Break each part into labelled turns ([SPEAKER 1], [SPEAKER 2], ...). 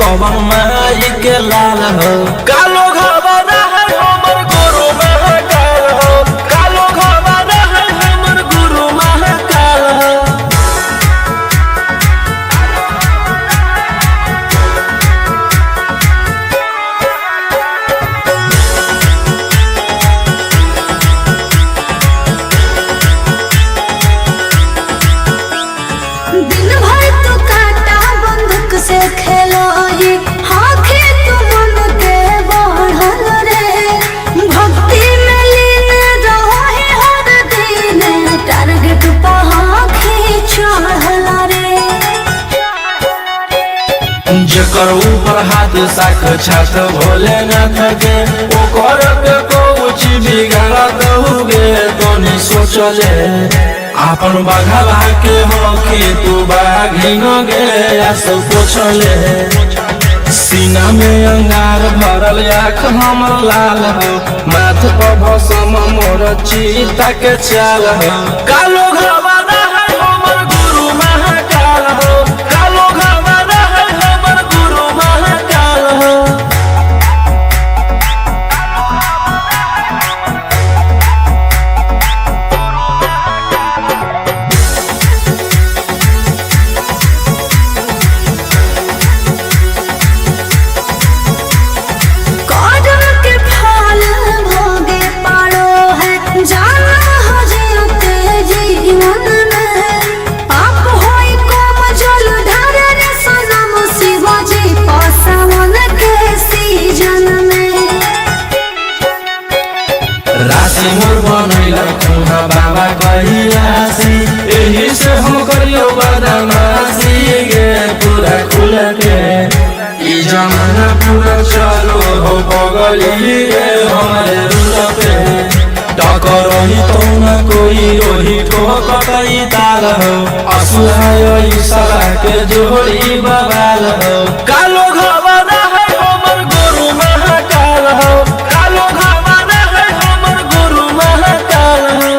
[SPEAKER 1] पवन माई के लाल हो। कालो घबरा है हमर गुरु महाकाल हो, कालो घबरा है हमर गुरु महाकाल हो।
[SPEAKER 2] दिन भर तो काटा बंदूक से खेलो ही, हाँ खेत मन के बढ़ल रे। भक्ति में लीन रहो ही हर दिन, टारगेट पहाड़ी चढ़ल रे।
[SPEAKER 1] जेकर ऊपर हाथ साक्षात भोलेनाथ के, ओकर के कुछ बिगाड़त हुए तो नहीं सोचले। आपन बघवा के हो कि तू बाघिन गे सब पोछले। सीना में अंगार भरल आँख हमर लाल हो, माथ पर भसम मोर चीता के चाल हो। कालो घबरा है हमर गुरु महाकाल हो, कालो घबरा है हमर गुरु महाकाल हो।
[SPEAKER 2] कदम के फल भोगे पारो है, जाना हो जीते जीवन में। पाप होई कम जल ढारे रे सनम शिवाजी पासवन के सीजन में।
[SPEAKER 1] राशि मोर बनैला तुहा बाबा कहियासी, एही से हम करियो बदमाशी गे पूरा खुल के। ई जमाना पूरा चलो हो बगली रे हमारे रूल पे। टकरही तो न कोई रोही ठोकतई ताल हो, असुहाय सला के जोड़ी बवाल हो। कालो घबरा है हमर गुरु महाकाल हो, कालो घबरा है हमर गुरु महाकाल हो।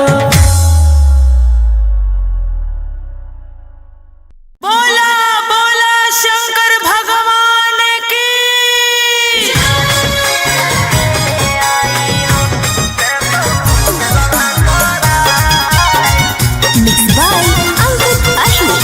[SPEAKER 3] बोला बोला शंकर भगवान की।
[SPEAKER 2] Mixed by Ankit Ashwin.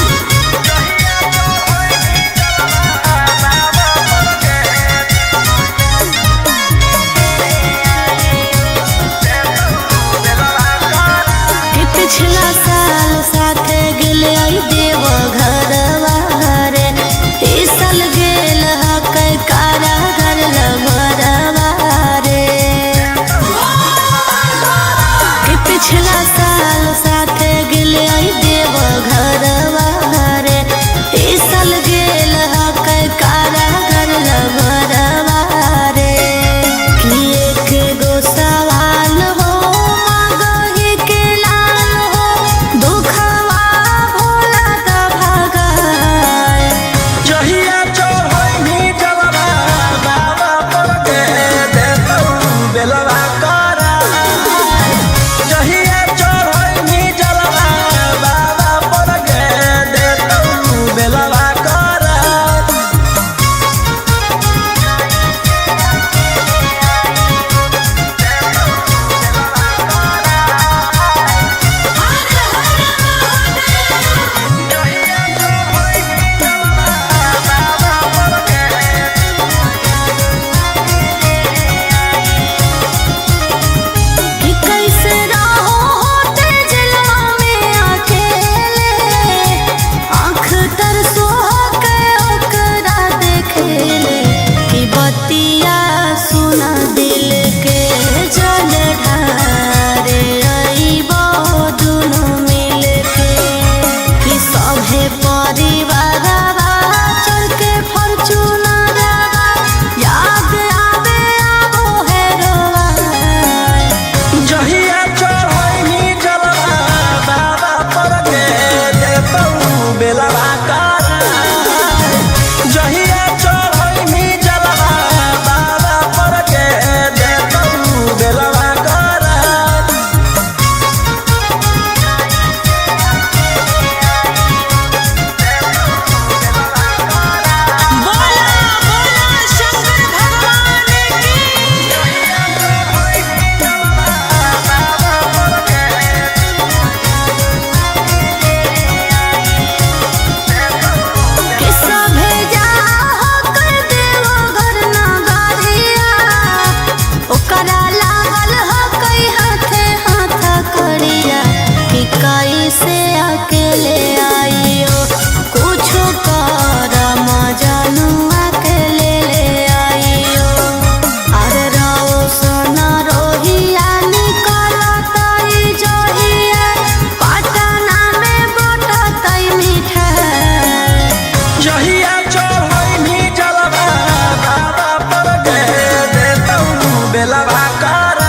[SPEAKER 1] बेलवा कर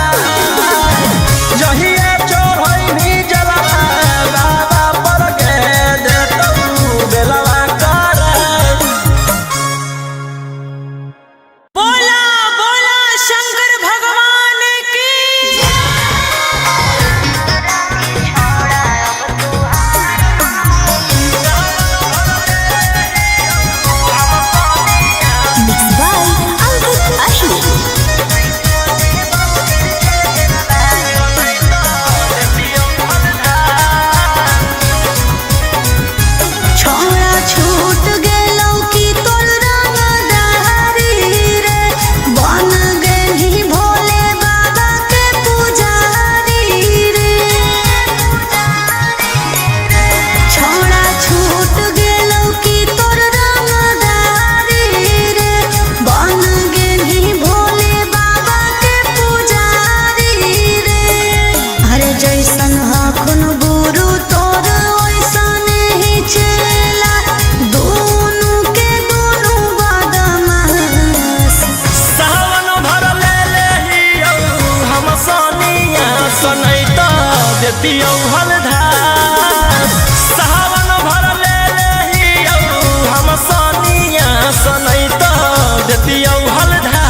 [SPEAKER 1] जहिया चढ़ैनी जलवा बाबा पर के देतौ बेलवा कर।
[SPEAKER 3] बोला बोला शंकर भगवान की।
[SPEAKER 2] Mixed by Ankit Ashmi. छोड़ा छूट गेलौ कि तोर रंगदारी रे बन गेली भोले बाबा के पुजारी रे। छोड़ा छूट गेलौ कि तोर रंगदारी रे बन गेली भोले बाबा के पुजारी रे। अरे जैसन हखुन गुरु तोर ओइसन ही चेला दोनों के दोनों बदमाश।
[SPEAKER 1] सावन भर ले लेहियौ हम सोनिया सनैत देतियौ हलधार। सावन भर ले लेहियौ हम सोनिया सनैत देतियौ हलधार।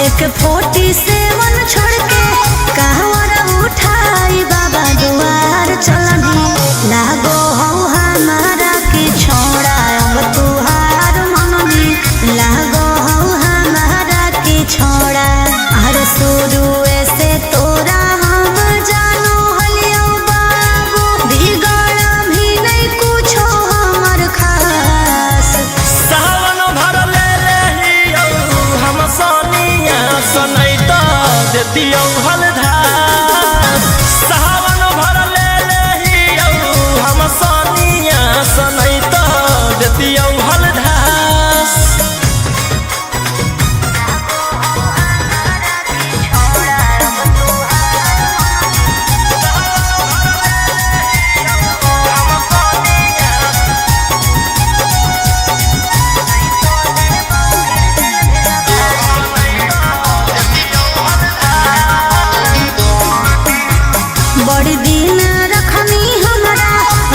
[SPEAKER 2] एक 47 छोड़ के कहवर उठाई बाबा दुआर चलनी लागो हौ हमारा की छोड़ा अब तुहार मननी लागो हौ हमारा की छोड़ा। अरे शुरू से तोरा हम जानो हलियो बाबू बिगड़ भी नहीं कुछो हमर खास।
[SPEAKER 1] सावन भर ले लेहियौ हम सोनिया सनैत देतियौ हलधार। सावन भर ले लेहियौ हम सोनिया सनैत देतियौ हलधार।
[SPEAKER 2] बड़ी दिन रखनी हमरा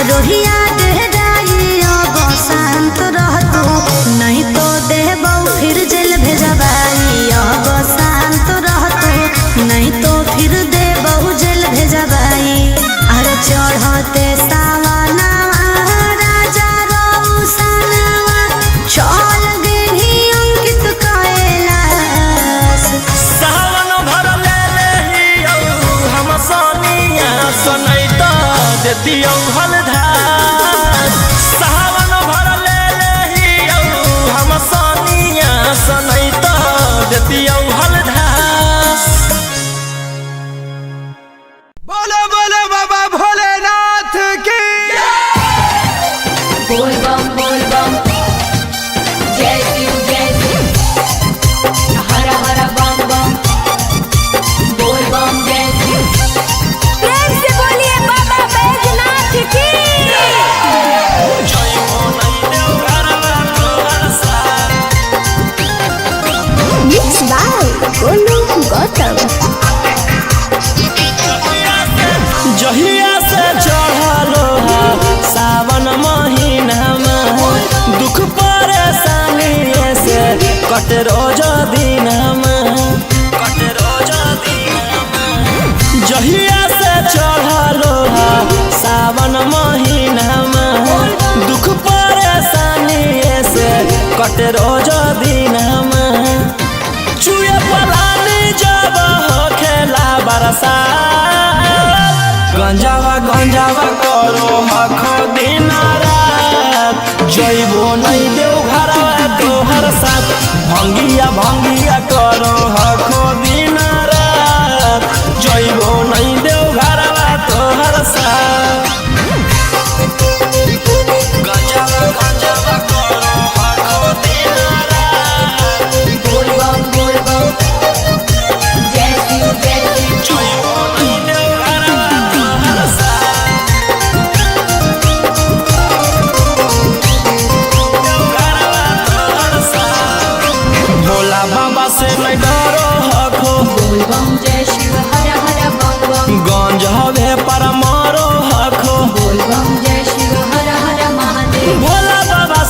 [SPEAKER 2] रोहिया डेहराई अब शांत रहतू नहीं तो देबौ फिर जेल भेजबाई। अब शांत रहतू नहीं तो फिर देबौ जेल भेजबाई। अरे चढ़ते सावनवा राजा रौसनवा चल गेली अंकित कैलाश।
[SPEAKER 1] सावन भर ले लेहियौ हम सोनिया सनैत देतियौ हलधार। सावन भर ले लेहियौ हम सोनिया सनैत देतियौ हलधार।
[SPEAKER 4] बोलो बोलो बाबा भोलेनाथ की।
[SPEAKER 5] बोल बम जय शिव हर हर बम बम बोल बम जय शिव।
[SPEAKER 2] प्रेम से बोलिए बाबा बैजनाथ की।
[SPEAKER 1] जय हो नहीं देव घरवा तोहर साथ।
[SPEAKER 2] Mixed by Golu Gautam.
[SPEAKER 1] जहिया से चढ़लो सावन महीनामा दुख परेशानी से कट रोज दिनमा जहिया से चढ़लो सावन महीनामा दुख परेशानी से कट रोज दिनमा चुए पलानी जब हो खेला बरसा गंजावा करो हख दिन रात जइबो नहीं देव घरवा तोहर साथ भंगिया करो हखो दिन रात जइबो नहीं देव घरवा तोहर साथ।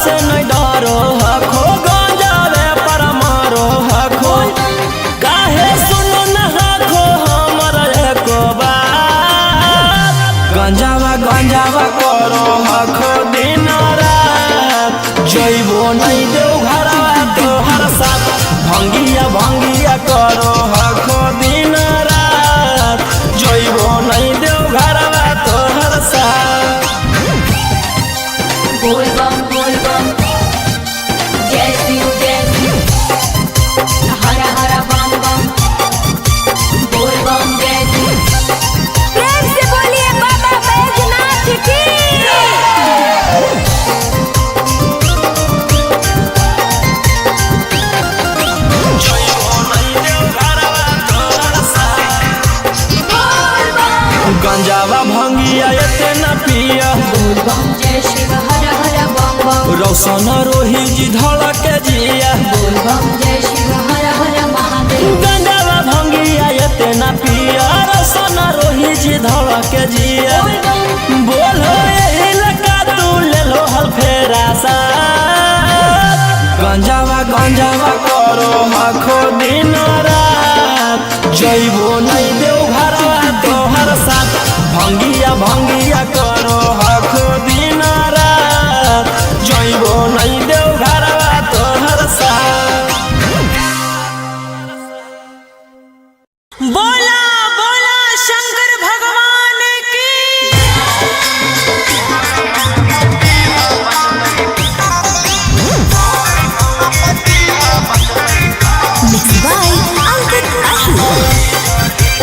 [SPEAKER 1] से नहीं डरो हखो गंजावे पर मारो हखो काहे सुनो न हखो हमर एको बात गंजावा गंजावा करो हखो दिन रात जइबो नहीं देव घरवा तोहर साथ भंगिया भंगिया करो हखो दिन रात जइबो नहीं देव घरवा तोहर साथ
[SPEAKER 5] बोल बम जय शिव हर हर बम बम बोल बम जय शिव
[SPEAKER 2] प्रेम से बोलिए बाबा बैजनाथ की।
[SPEAKER 1] गंजावा भंगिया एते न पिया
[SPEAKER 5] बोल बम जय शिव हर हर बम बम
[SPEAKER 1] रौशन रोही जी धड़क जिया
[SPEAKER 5] बोल बम जय शिव हर हर महादेव
[SPEAKER 1] गंजावा भंगिया एते न पिया रौशन रोही जी धड़क जिया
[SPEAKER 5] बोल बम
[SPEAKER 1] बोलो यही लगा तू ले लो हल फेरा सा गंजावा गंजावा करो हखो दिन रात जइबो नहीं देव घरवा तोहर साथ भंगिया भंगिया करो हखो दिन रात जइबो नहीं देव घरवा तोहर साथ
[SPEAKER 3] बोला बोला शंकर भगवान की
[SPEAKER 2] Mixed by Ankit Ahu।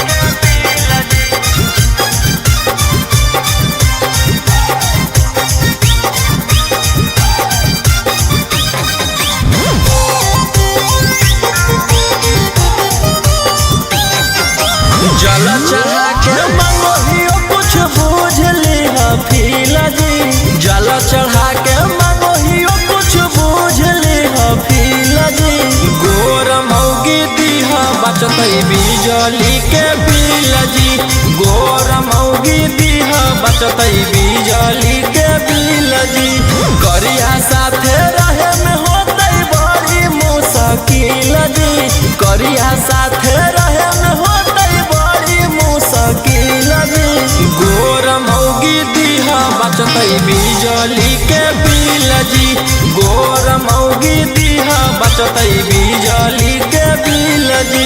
[SPEAKER 1] जल चढ़ा के मंगोहियो कुछ बूझ लिहा फीला जी जल चढ़ा के मंगोहियो कुछ बूझ लिहा फीला जी गोर मौगी दीहा बचतई बिजली के बिल जी गोर मौगी दीहा बचतई बिजली के बिल जी करिया साथे रहे में होतई बड़ी मुश्किल जी करिया साथे रहे में होतई बड़ी मुश्किल जी गोर मौगी दीहा बचतई बिजली के बिल जी गोर मौगी दीहा बचतई बिजली के बिल जी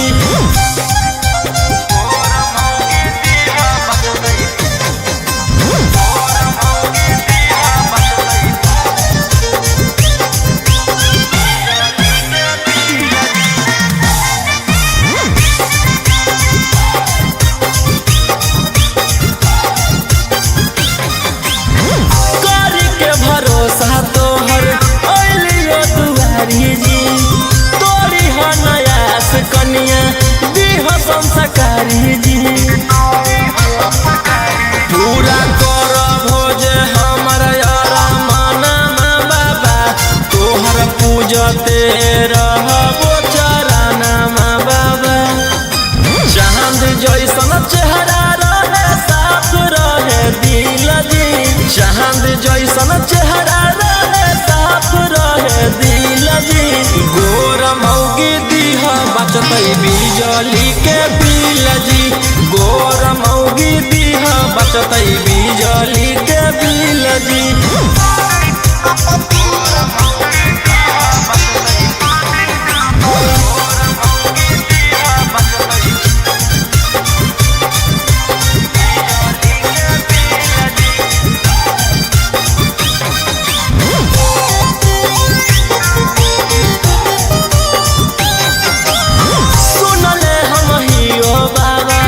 [SPEAKER 1] करी के भरोसा तोहर अइलियो दुआरी जी तोरी ह नयास कनिया दीह संस्कारी जी पूरा कर भोज हमर यारा माना बाबा तोहर पूजते रहबो चराना बाबा चांद जैसन चेहरा रहे साफ रहे दिल जी चांद जैसन चेहरा रहे साफ रहे दिल जी गोर मौगी दीहा बचतई बिजली के बिल जी गोर मौगी दीहा बचतई बिजली के बिल जी सुनले हम हियो बाबा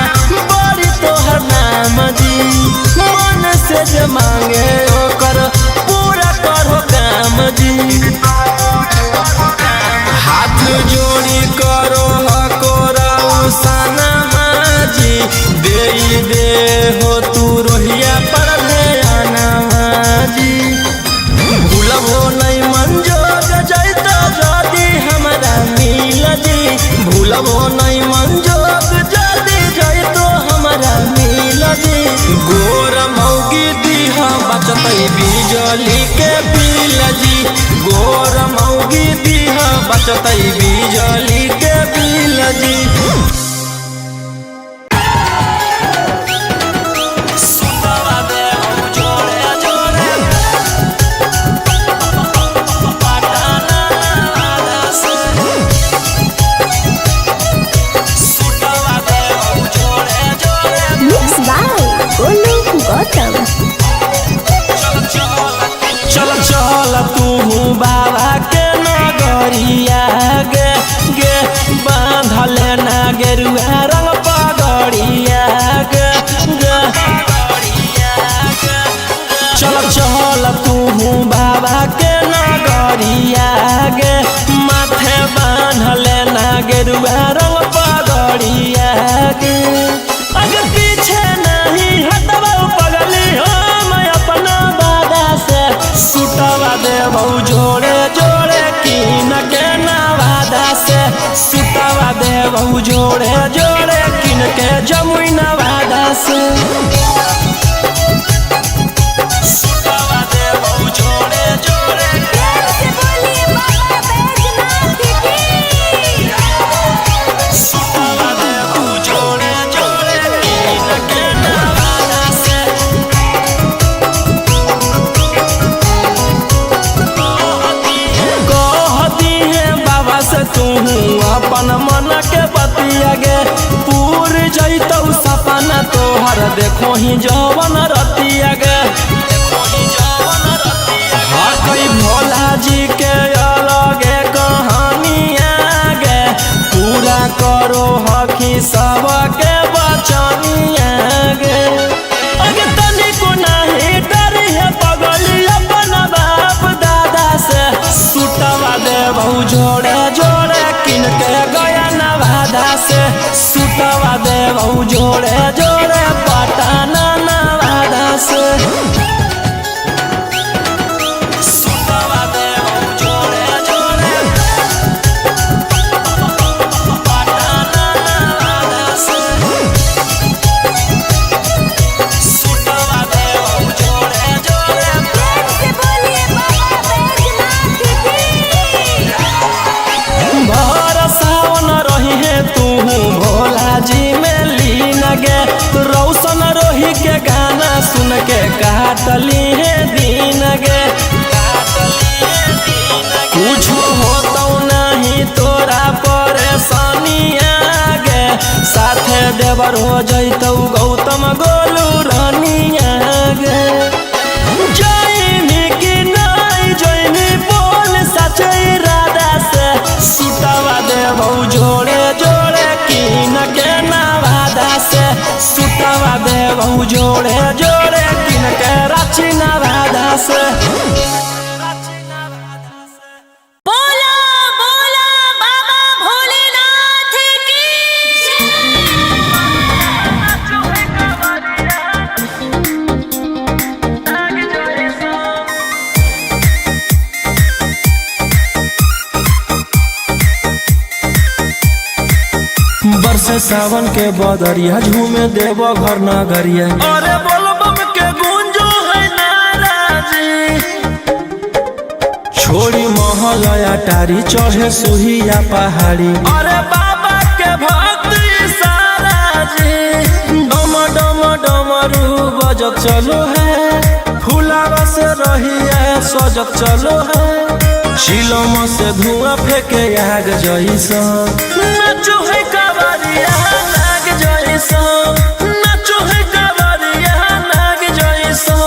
[SPEAKER 1] बड़ी तोहर नाम जी मन से जे मांगे ओकर पूरा करो काम जी हाथ जोड़ी करो हको रौसना जी दे हो तू रोहिया पर ध्याना जी भूलबो नहीं मंजोग जैता जदी हमरा मिल जी भूलबो नहीं मंजोग जदी जैतो हमरा मिल जी गोर मौगी दीहा बचतई बिजली के बिल जी चमकतै बिजली के बिल जी। चल चल तू बाबा के नगरिया गे गे बांधले ना गेरुआ रंग पगड़िया गे गे। चल चल तू बाबा के नगरिया गे माथे बांधले ना गेरुआ रंग पगड़िया गे। अगर पीछे नहीं हटबो पगली हम अपना दादा से सुटवा देबो जोड़े जोड़े किन के नवादा से सुटवा देबो जोड़े जोड़े किन के जमुई नवादा से। सुटवा देबो जोड़े जोड़े सुटवा देबो जोड़े जोड़े किन के नवादा से। कहती है बाबा से तू अपन मन के बतिया गे पूर जैतौ सपना तोहर देखो ही जवन रतिया गे। हाँ कई भोला जी के अलगे कहानिया गे पूरा करो हकी सबके बचनिया गे। अगे तनिको नहीं डरी है पगली अपन बाप दादा से सुटवा देबो जोड़े जोड़े किन के गया नवादा से सुटवा देबो जोड़े जोड़े पटना नवादा से। सुटवा देबो जोड़े जोड़े पटना नवादा से। सुटवा देबो जोड़े जोड़े भर सावन रही है तू भोला जी में लीन गे रौशन रोही के गाना सुन के काटली है दिन गे। कुछ होतो नहीं तोरा परेशानिया गे साथे देवर हो जैतौ गौतम गोलू रानिया गे। जैनी कि नहीं जैनी बोल सचे राधा से सुटवा देबो जोड़े जोड़े किन के नवादा से सुटवा देबो जोड़े जोड़े किन के रांची नवादा से।
[SPEAKER 3] बोला बोला बाबा भोलेनाथ की
[SPEAKER 1] बरसे सावन के बदरिया झूमे देवो घर नगरिया अरे बोलबम के गूंजो है नाराजी। छोड़ी महल अटारी चढ़े सुहिया पहाड़ी अरे बाबा के भक्ति सारा जी। डम डम डमरू बजत चलो है फुलावा से रही है सजत चलो है शिलम से धुआं फेंके आग जैसा नाचो है कावरिया नाग जैसा नाचो है कावरिया नाग जैसा।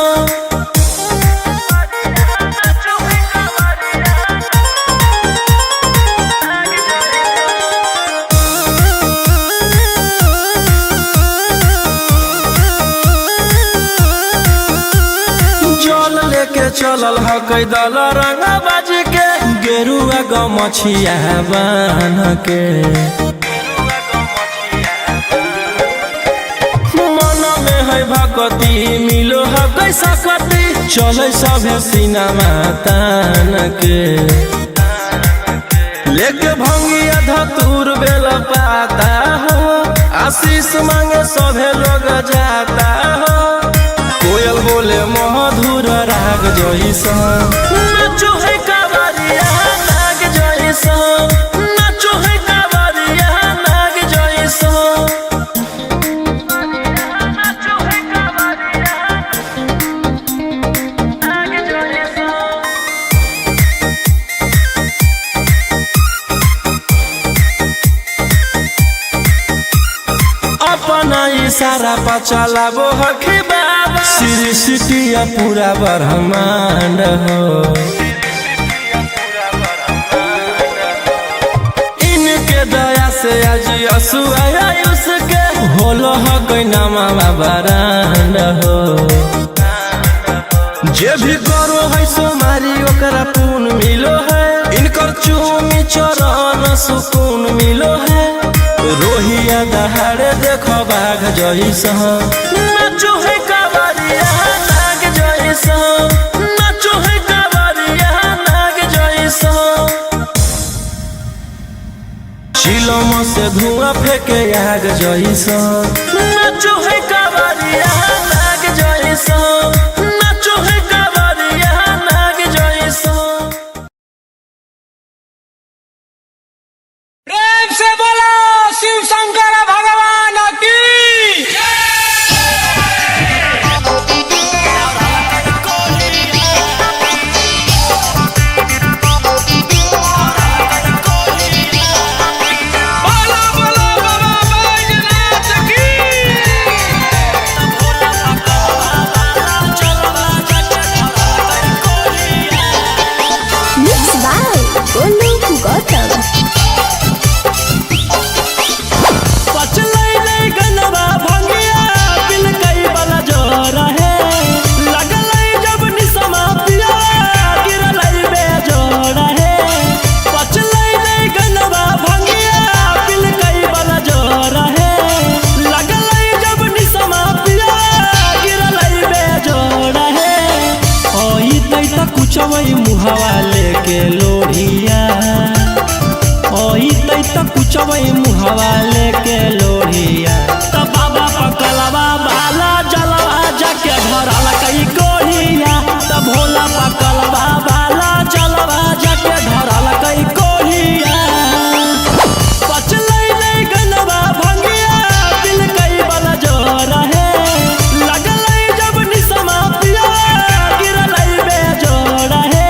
[SPEAKER 1] जल लेके चलल ह कई दल रंगा बाज के गेरुआ गमछिया बान के मन में है भक्ति मिलो है कैसा कति चले सभे सिनेमा तान के लेके भंगिया धतूर बेल पाता हो आशीष मांगे सभे लोग जाता हो कोयल बोले मधुर राग जैसा नाचो है कावरिया नाग जैसा। सारा पचला वो हके बाबा सृष्टिया पूरा ब्रह्मांड हो इनके दया से आज असुआ उसके होलो हके नामा बरांड हो जे भी करो है सोमारी ओकरा पून मिलो है इनकर चूमी चरण सुकून मिलो है रोहिया दहाड़े देखो बाघ जैसा नाचो है कावरिया नाग जैसा नाचो है कावरिया नाग जैसा चिलम से धुआं फेंके आग जैसा नाचो है कावरिया नाग जैसा नाचो है कावरिया नाग जैसा।
[SPEAKER 4] प्रेम से बोलो शिव शंकर भगवान की बोलो बोलो बाबा बैजनाथ की
[SPEAKER 2] Mixed by Golu Gautam.
[SPEAKER 1] पचलै गनवा भंगिया बिल कई वाला जोर है लगलै जब निसमा पिया गिरलै बेजोड़ है पचलै गनवा भंगिया बिल कई वाला जोर है लगलै जब निसमा पिया गिरलै बेजोड़ है ओई तै त कुछवै मुहावा लेके लोढ़िया ओई तै त कुछवै मुहावा लेके लोढ़िया त बाबा पकलवा बाला जलवा जाके धरल कई कोहिया त भोला पकलवा बाला जलवा जाके धरल कई कोहिया पचलै गनवा भंगिया बिल कई बल जोर है लगलै जब निसमा पिया गिरलै बेजोड़ है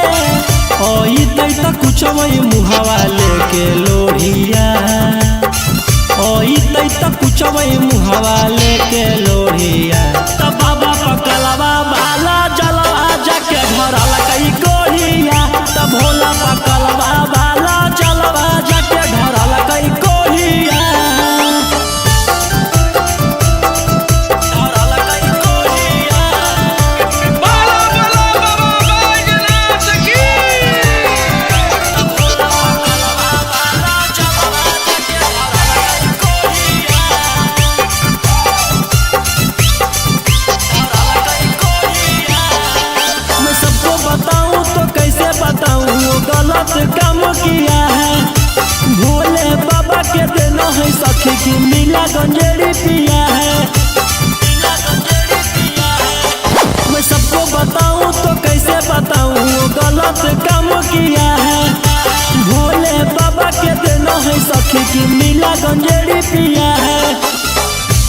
[SPEAKER 1] ओई तै त कुछवै मुहावा लेके लोढ़िया ओई तै त कुछवै मुहावा लेके लोढ़िया त बाबा पकलवा बाला जलवा जाके धरल कई कोहिया त भोला पकलवा बाला जलवा जाके धरल कई कोहिया धरल कई कोहिया
[SPEAKER 4] बोलो बोलो बाबा बैजनाथ की
[SPEAKER 1] मैं सबको बताऊं तो कैसे बताऊं वो गलत काम किया है भोले बाबा के देना है सखी की नीला गंजेड़ी पिया है मैं सबको बताऊं तो कैसे बताऊं वो गलत काम किया है भोले बाबा के देना है सखी की नीला गंजेड़ी पिया है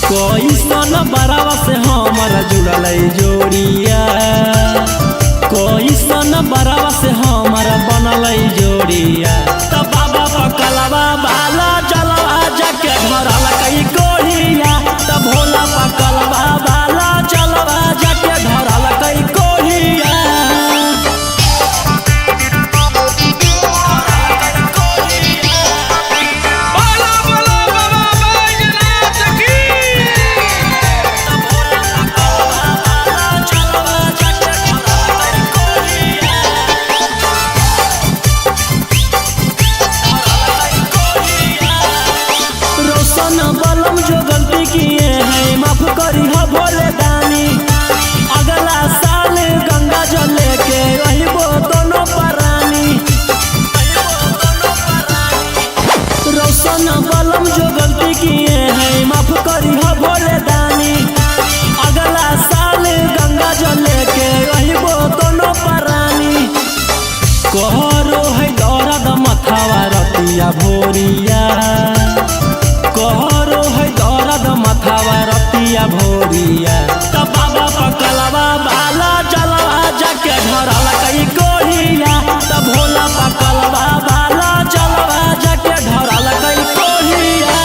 [SPEAKER 1] कोई सन बरावा से हमारा जुड़ल जोड़िया कोई सन बरावा से हमारा बनल जोड़िया त बाबा पकलवा बाला जलवा जाके धरल कई कोहिया त भोला पकलवा बाला जलवा जाके धरल कई कोहिया
[SPEAKER 4] बोलो बोलो बाबा बैजनाथ की
[SPEAKER 1] रोशन बलम जो गलती किए हैं माफ करी हो भोले दानी अगला साल गंगा जल लेके अहिबो दोनों परानी रोशन बलम जो गलती किए हैं माफ करी हो भोले दानी अगला साल गंगा जल लेके अहिबो दोनों परानी कहरो है दर्द मथावा रतिया भोरिया कहरो है दर्द मथावा रतिया भोरिया त बाबा पकलवा बाला जलवा जाके धरल कई कोहिया त भोला पकलवा बाला जलवा जाके धरल कई कोहिया।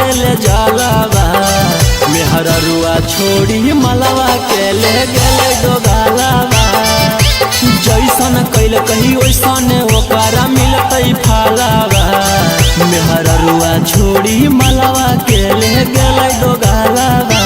[SPEAKER 1] ढारे ले जलावा मेहरा रुआ छोड़ी मलवा के ले गेले डोगालावा जैसन कैल कही वैसन ओकरा मिलतै फालावा मेहरा रुआ छोड़ी मलवा के ले गेले डोगालावा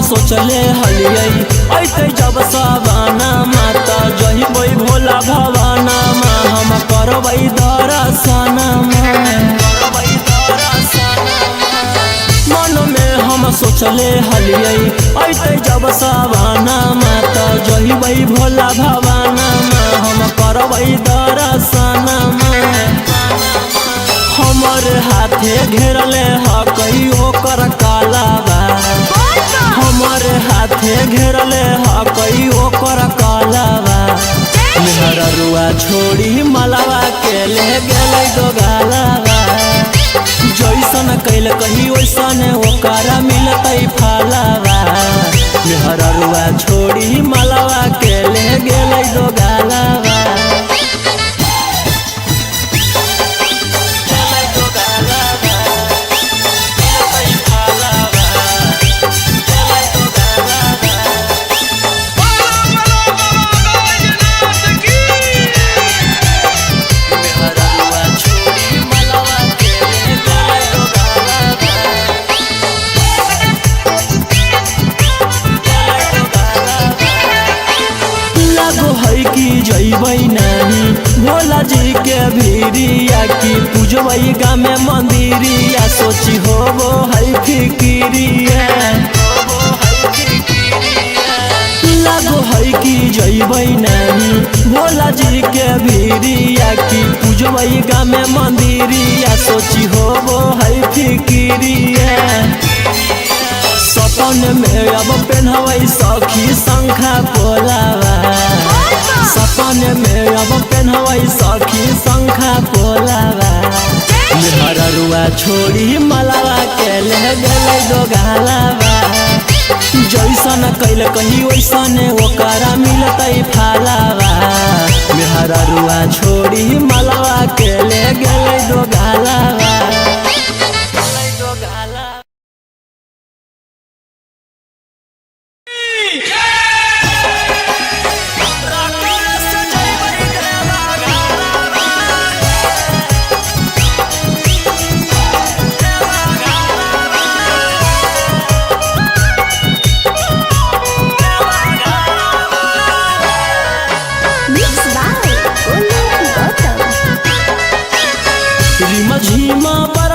[SPEAKER 1] सोचले हलियै ऐते जब सवाना माता जहिबै भोला भवाना मा हम करबै दर्शन मन में हम सोचले हलियै ऐते जब सवाना माता जहिबै भोला भवाना मा हम करबै दर्शन हमर हाथे घेरले ह कई ओकर कालावा हमर हाथे घेरले ह कई ओकर कालावा मेहरा रुआ छोड़ी मलावा के ले गेलै डोगालावा जैसन कैल कही वैसन ओकरा मिलतै फालावा मेहरा रुआ छोड़ी मलावा के ले गेलै डोगालावा जइबै नहीं भोला जी के भीरिया की पूजबै गामे मंदिरिया सोची होबो है फिकिरिया लागो है कि जइबै नहीं भोला जी के भीरिया की पूजबै गामे मंदिरिया सोची होबो है फिकिरिया सपन में अब पहनबै सखी शंखा पोलावा सपन में अब पहनबै सखी शंखा पोलावा मेहरा रुआ छोड़ी मलावा के ले गेलै डोगालावा जैसन कैल कही वैसन ओकरा मिलतै फालावा मेहरा रुआ छोड़ी मलावा के ले गेलै डोगालावा झीमा पर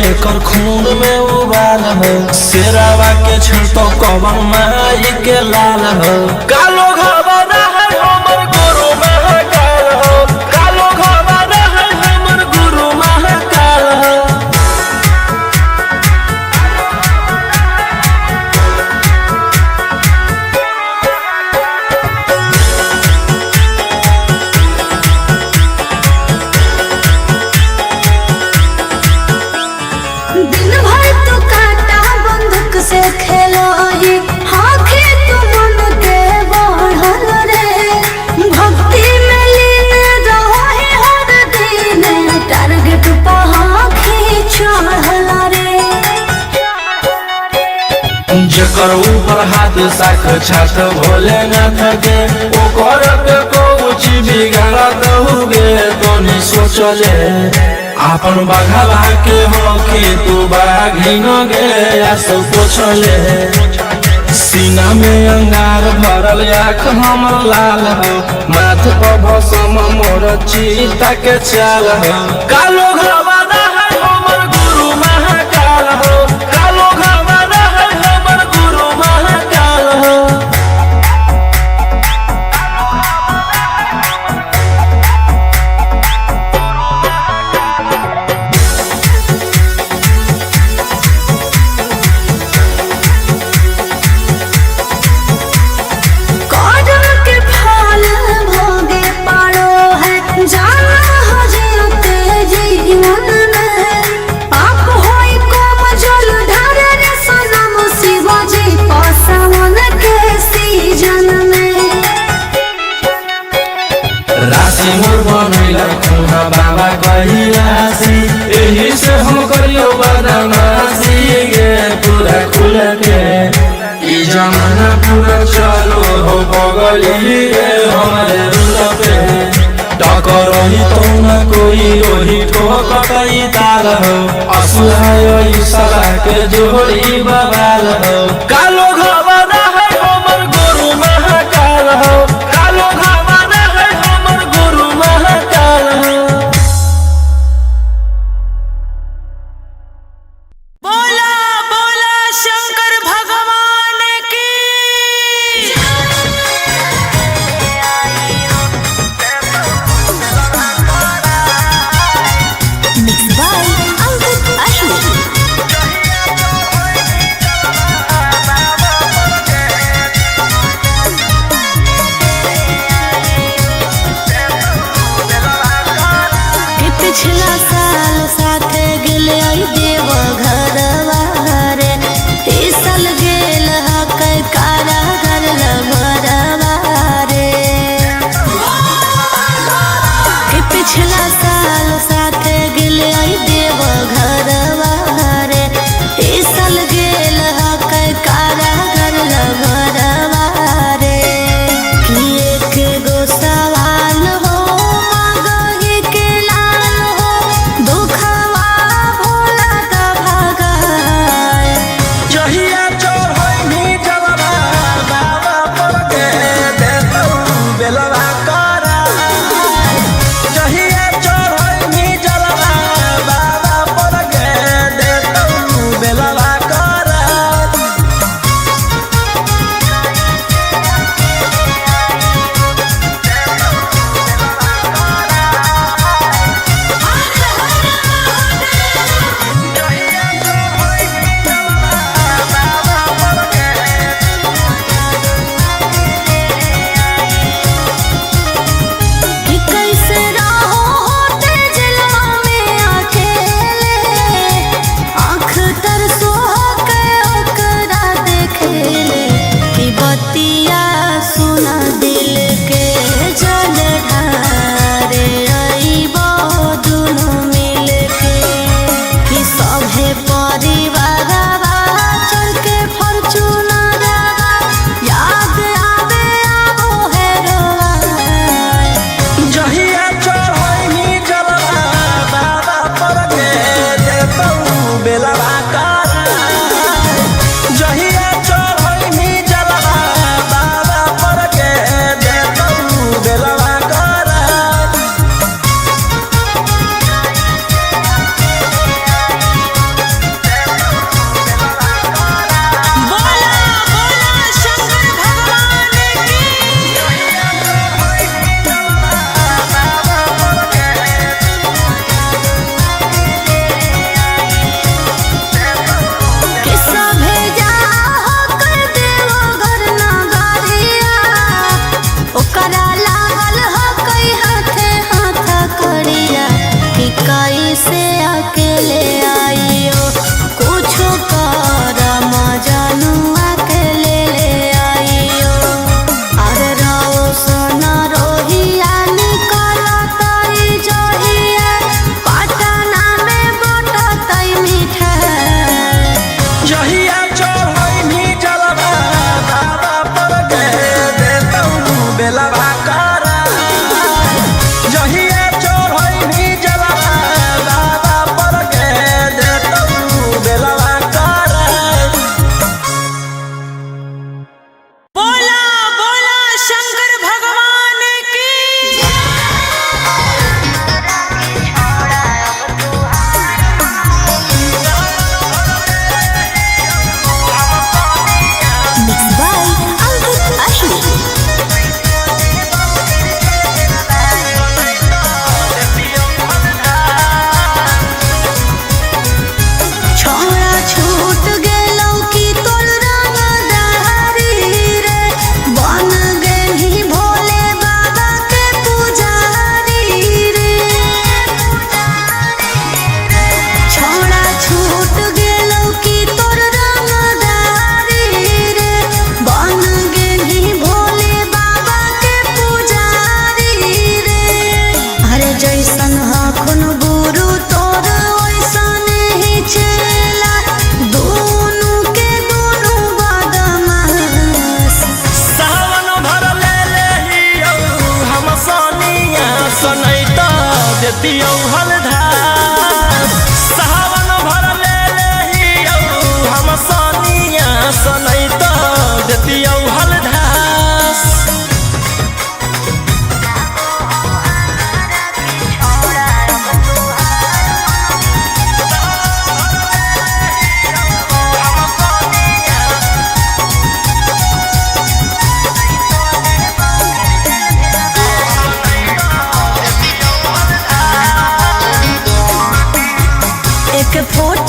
[SPEAKER 1] जेकर खून में उबाल हो शेरावा के छेड़तो कवन माई के लाल हो कालो घबरा है हमर गुरु महाकाल हो कालो घबरा है हमर गुरु महाकाल हो
[SPEAKER 2] दिन भर तू काटा बंदूक से खेलो ही आँखें तू मन के बढ़ल रे भक्ति में लीन रहो ही हर दिन टारगेट पर आँखें चढ़ल रे
[SPEAKER 1] जेकर ऊपर हाथ साख छात भोलेनाथ के ओकर के कुछ बिगाड़ दहुगे तोनी सोचले आपन बघला के हो कि तू बाघिन गे आस पोछले सीना में अंगार भरल आँख हमर लाल हो माथ पर भसम मोर चीता के चाल हो कालो घबरा है हमर गुरु महाकाल हो कालो घबरा है हमर गुरु महाकाल हो
[SPEAKER 2] कदम के फल भोगे पारो है जाना हो जीते जीवन में पाप होई कम जल ढारे रे सनम शिवाजी पासवन के सीजन में
[SPEAKER 1] राशि मोर बनैला खुना बाबा कहिलासी एही से हम करियो बदमाशी गे पूरा खुल के ई जमाना पूरा चलो हो बगली गे हमारे रुल पे टकरही तो न कोई ओही ठोकई ताल हो असुहाय सला के जोड़ी बवाल हो कालो घबरा है हमर गुरु महाकाल हो कालो घबरा है हमर गुरु महाकाल हो
[SPEAKER 3] बोला बोला शंकर भगवान की
[SPEAKER 2] Mixed by Ankit Ashwin.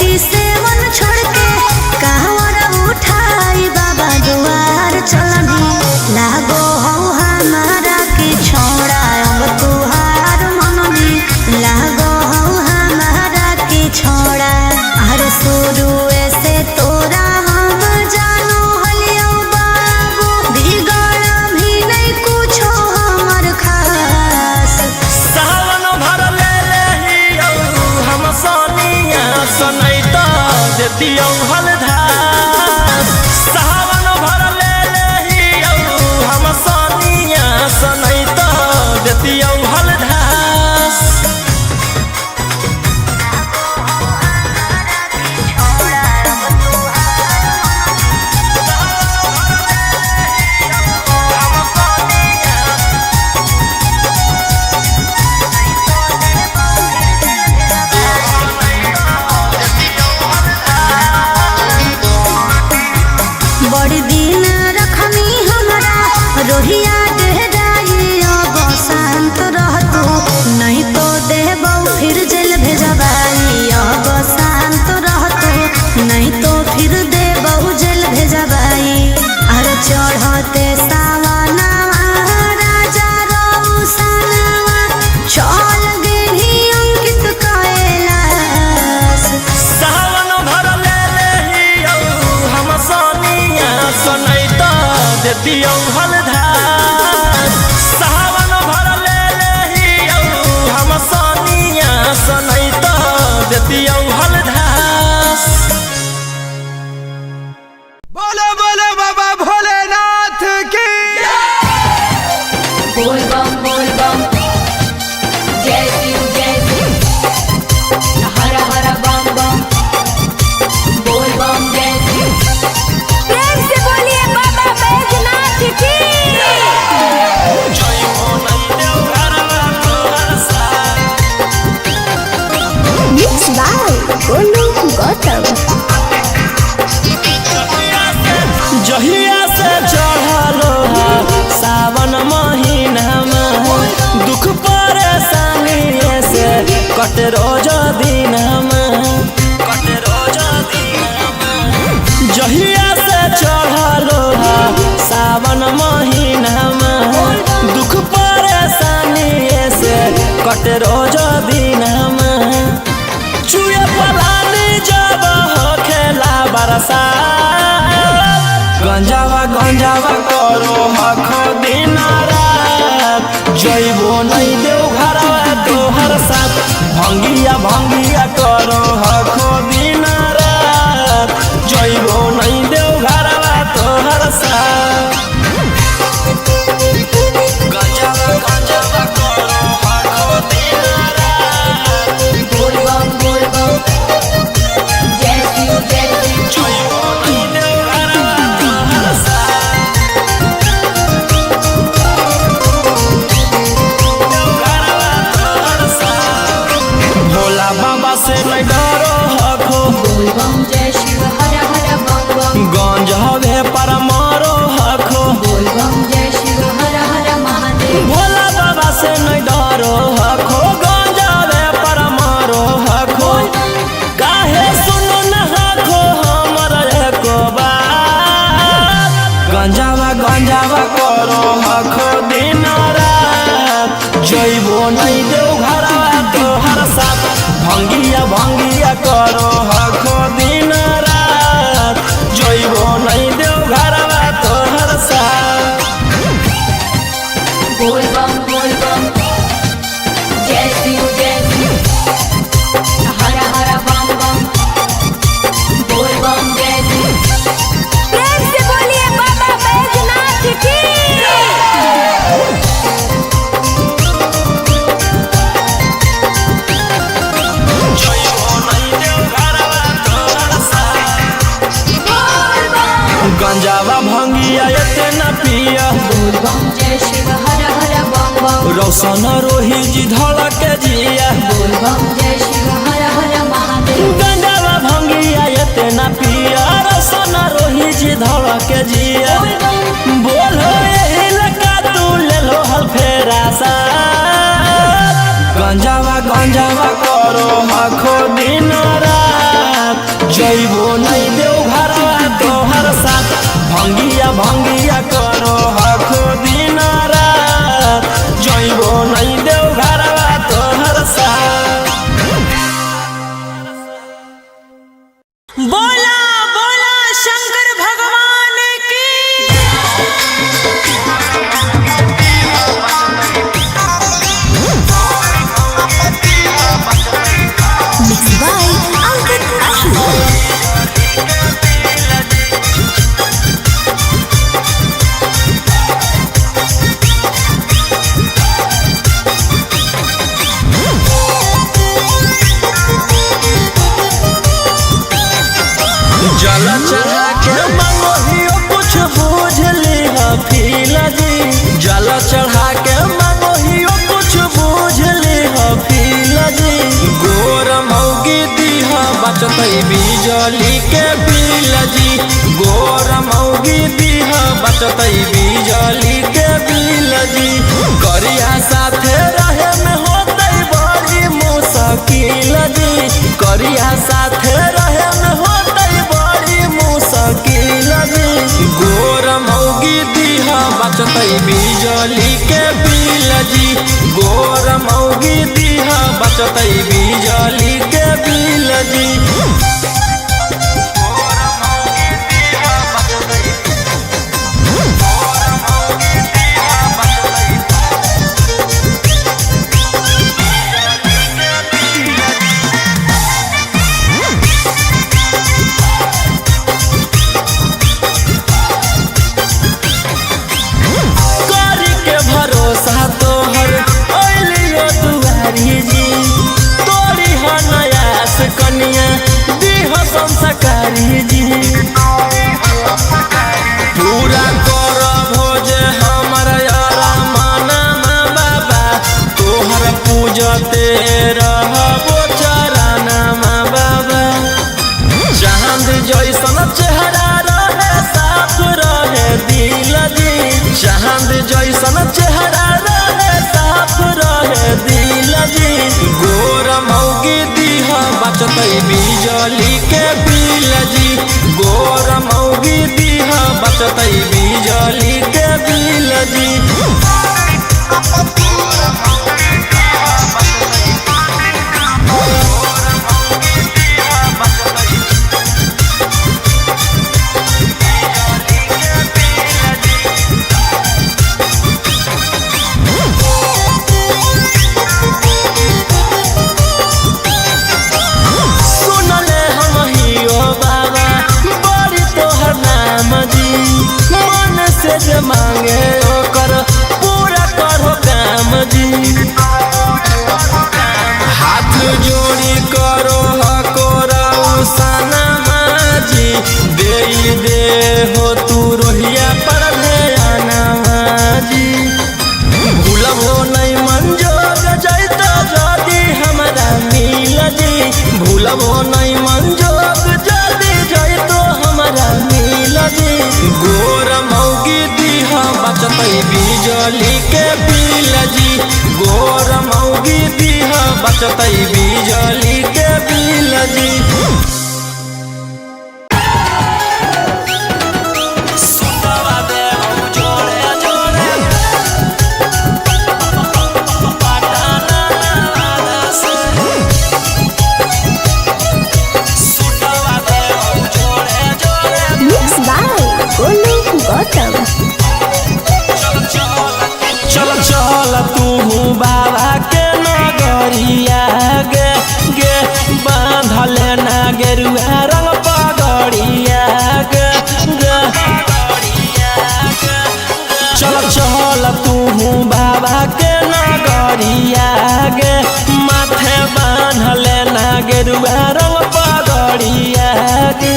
[SPEAKER 2] छोटी सेवन छोड़ के कांवर उठाई बाबा दुआर चलनी लागो हो हमारा के छोड़ा अब तुहार मननी लागो हो हमारा के छोड़ा अरे शुरू से तोरा हम जानो हलियो बाबू बिगड़ भी नहीं कुछो हमर खास
[SPEAKER 1] सावन भर ले लेहियो हम सोनिया सनैता देतियो हलधास सावन भर ले लेहियो हम सोनिया सनैता देतियो हलधास
[SPEAKER 2] बड़ी दिन रखनी हमरा रोहिया डेहराई अब शांत रहतू नहीं तो देबौ फिर जेल भेजबाई अब शांत रहतू नहीं तो फिर देबौ जेल भेजबाई अरे चढ़ते सावनवा राजा रौसनवा चल गेली अंकित कैलाश
[SPEAKER 1] सावन भर ले लेहियो हम सोनिया सनैता देतियो हलधास सावन भर ले लेहियो हम सोनिया सनैता देतियो हलधास
[SPEAKER 4] बोलो बोलो बाबा भोलेनाथ की
[SPEAKER 5] बोल बम जय शिव हर हर बम बम बोल बम जय शिव
[SPEAKER 3] प्रेम से बोलिए बाबा बैजनाथ की
[SPEAKER 1] जय हो नंदेव घरवा तोहर साथ
[SPEAKER 2] Mixed by Golu Gautam.
[SPEAKER 1] जहिया से चढ़लो सावन महीना में दुख परेशानी से कट रोज दिन जहिया से चढ़लो सावन महीना में दुख परेशानी से कट रोज दिन चुए पलानी जब हो खेला बरसा गंजावा करो हखो दिन रात जइबो नहीं देव घरवा तोहर साथ भंगिया करो हखो दिन रात जइबो नहीं देव घरवा तोहर साथ गंजावा करो हखो दिन रात
[SPEAKER 5] बोल बम जय शिव
[SPEAKER 1] जइबो नहीं देव घरवा तोहर साथ भोला बाबा से नहीं डरो हखो
[SPEAKER 5] बोल बम जय शिव हर हर बम
[SPEAKER 1] गंज हवे पर मारो हखो
[SPEAKER 5] बोल बम जय शिव हर हर महादेव
[SPEAKER 1] भोला बाबा से नहीं डरो हखो गंज हवे पर मारो हखो काहे सुनो न हखो हमर एको बात गंजावा करो हखो दिन रात जइबो नहीं देव घरवा तोहर साथ भंगिया करो हखो दिन रात जइबो नहीं देव घरवा तोहर साथ
[SPEAKER 5] बोल बम जय शिव हर हर बम बोल बम जय शिव
[SPEAKER 3] प्रेम से बोलिए बाबा बैजनाथ की
[SPEAKER 1] जइबो नहीं देव घरवा तोहर साथ गंजावा भंगिया एते न पिया
[SPEAKER 5] बोल बम जय शिव हर हर बम
[SPEAKER 1] रौशन रोही जी धड़क जिया
[SPEAKER 5] बोल बम जय शिव हर हर महादेव
[SPEAKER 1] गंजावा भंगिया एते न पिया रौशन रोही जी धड़क जिया बोलो एही लगा तू ले लो हल फेरा सा गंजावा करो हखो दिन रात जइबो नहीं देव घरवा तोहर साथ भंगिया भंगिया करो हक दिन रात जइबो नहीं देव घरवा तोहर साथ।
[SPEAKER 3] बोला बोला शंकर भगवान की।
[SPEAKER 2] Mixed by Ankit Ashur.
[SPEAKER 1] जल चढ़ा के मंगोहियो कुछ बूझ लिहा फीला जी जल चढ़ा के मंगोहियो कुछ बूझ लिहा फीला जी गोर मौगी दीहा बचतई बिजली के बिल जी गोर मौगी दीहा बचतई बिजली के बिल जी करिया साथे रहे में होतई बड़ी मुश्किल जी करिया साथे रहे में होतई बड़ी मुश्किल जी गोर मौगी दीहा बचतई बिजली के बिल जी गोर मौगी दीहा बचतई बिजली के बिल जी। करी के भरोसा तोहर अइलियो दुआरी जी तोरी ह नयास कनिया दीह संस्कारी जी पूरा कर भोज हमर यारा माना बाबा तोहर पूजते रहबो चराना बाबा चांद जैसन चेहरा रहे साफ रहे दिल जी चांद जैसन चेहरा रहे साफ रहे दिल जी गोर मौगी दीहा बचतई बिजली के बिल जी गोर मौगी दीहा बचतई बिजली के बिल जी। सुनले हम हियो बाबा बड़ी तोहर नाम जी मन से जे मांगे ओकर पूरा करो काम जी हाथ जोड़ी करो हकोरा सना जी दे हो तू रोहिया पर ध्याना जी भूलबो नहीं मंजोग जैता जदी हमरा मिल जी भूलबो नहीं मंजोग जदी जैतो हमरा मिल जी गोर मौगी दीहा बचतई बिजली के बिल जी गोर मौगी दीहा बचतई बिजली के बिल जी। सुतवा दे जोड़े जोड़े
[SPEAKER 2] Mixed by Golu Gautam.
[SPEAKER 1] चल चल तू बाबा के नगरिया गे गे बांधले ना गेरुआ रंग पगड़िया गे गे चल चल तू बाबा के नगरिया गे माथे बांधले ना गेरुआ रंग पगड़िया गे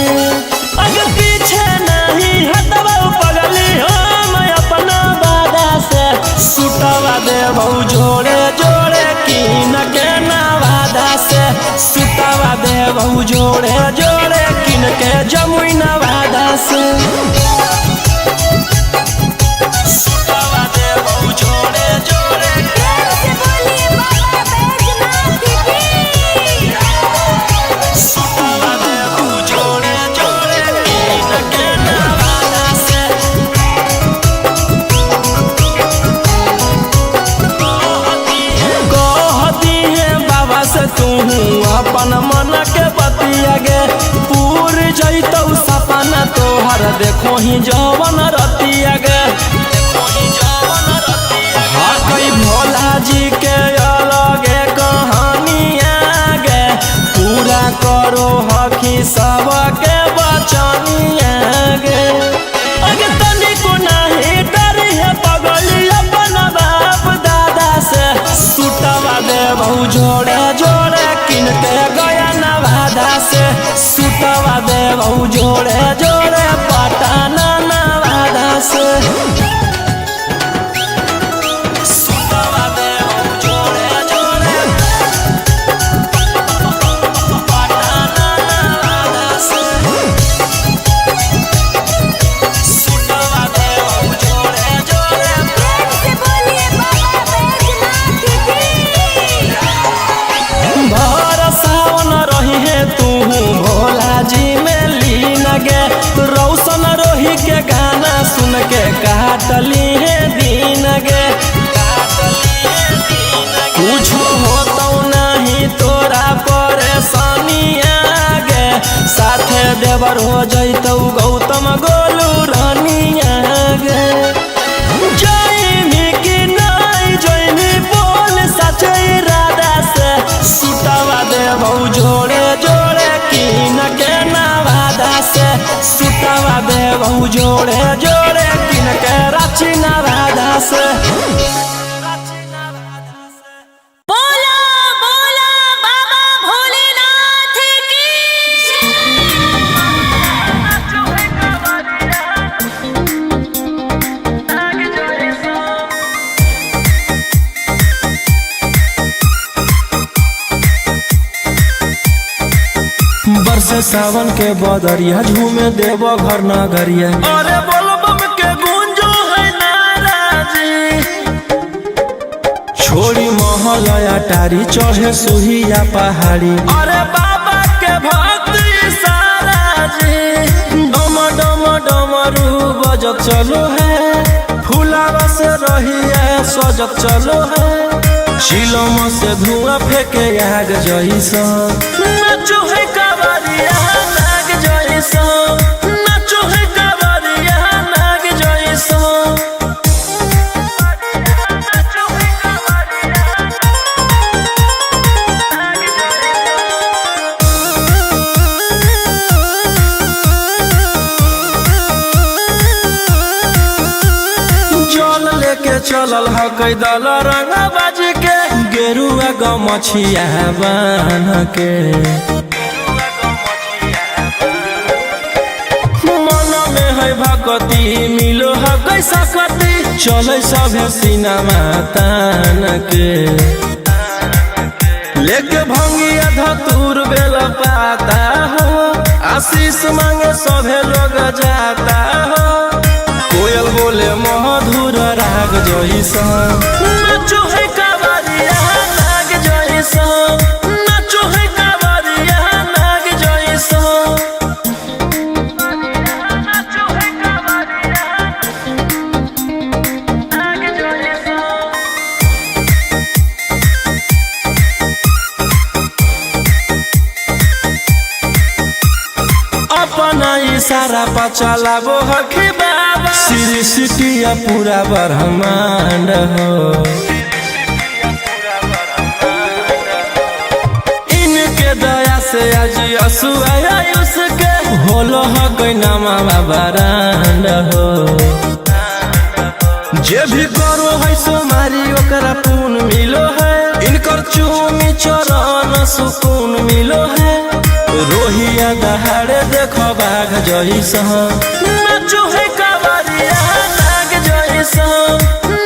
[SPEAKER 1] अगर पीछे नहीं हटबा पगली हम अपना बादा से सुटवा देबौ जोड़े जोड़े कीन के नवादा से सुटवा देबौ जोड़े जोड़े कीन के जमुई नवादा से सुटवा देबौ जोड़े जोड़े सुटवा देबौ तोहार देखो ही जवन रतिया गे हाँ कई भोला जी के अलगे कहानिया गे पूरा करो हकी सबके बचनिया गे अगे तनिको नहीं डरी है पगली अपन बाप दादा से सुटवा दे बहु जोड़े जोड़े किन के गया नवादा से सुटवा दे बहु जोड़े जोड़े पटना नवादा से सुटवा दे बहु जोड़े जोड़े पटना नवादा से सुटवा दे बहु जोड़े जोड़े
[SPEAKER 2] से बोलिए बाबा बैजनाथ की
[SPEAKER 1] भर सावन रही है तू भोला जी में लीन गे रौशन रोही के गाना सुन के काटली है दीन गे कुछ होतो नहीं तोरा परेशानिया गे साथे देवर हो जैतौ गौतम गोलू रानिया गे जैनी की नहीं जैनी बोल सचे इरादा से सुटवा दे बहु जोड़े जोड़े किन के नवादा से सुटवा दे बहु जोड़े जोड़े किन के रांची नवादा से
[SPEAKER 3] बोला बोला बाबा भोलेनाथ की
[SPEAKER 1] बरसे सावन के बदरिया झूमे देवो घर नगरिया अरे बोलो बम के गूंजो है नाराजी छोड़ी महलया टारी चढ़े सुहिया पहाड़ी अरे बाबा के भक्ति सारा जी डम डम डमरू बजत चलो है फूलावा से रही है सजत चलो है शिलम से धुआं फेंके आग जैसा नाचो है कावरिया नाग जैसा नाचो है कावरिया नाग जैसा जल लेके चलल ह कैदल रंग बाज के गेरुआ गमछिया बान के मन में है भगती मिलो है कैसा कती चले सभे सिनेमा तान के लेके भंगिया धतूर बेल पाता हो आशीष मांगे सभे लोग जाता हो कोयल बोले मधुर राग जैसा नाचो है कावरिया नाग जैसा नाचो है कावरिया नाग जैसा अपना इशारा पर चलाबो हखी बाबा श्री सिटिया पूरा ब्रह्मांड हो इनके दया से आज असुआ उसके होलो ह कोई नामा बरांड हो जे भी करो है सोमारी ओकरा पुण्य मिलो है इनकर चूमी चरण सुकून मिलो है रोहिया दहाड़े देखो बाघ जैसा नाचो है कावरिया नाग जैसा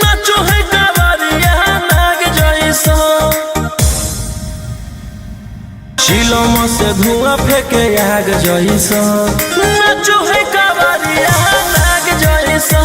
[SPEAKER 1] नाचो है कावरिया नाग जैसा शिलम से धुआं फेंके आग जैसा नाचो है कावरिया नाग जैसा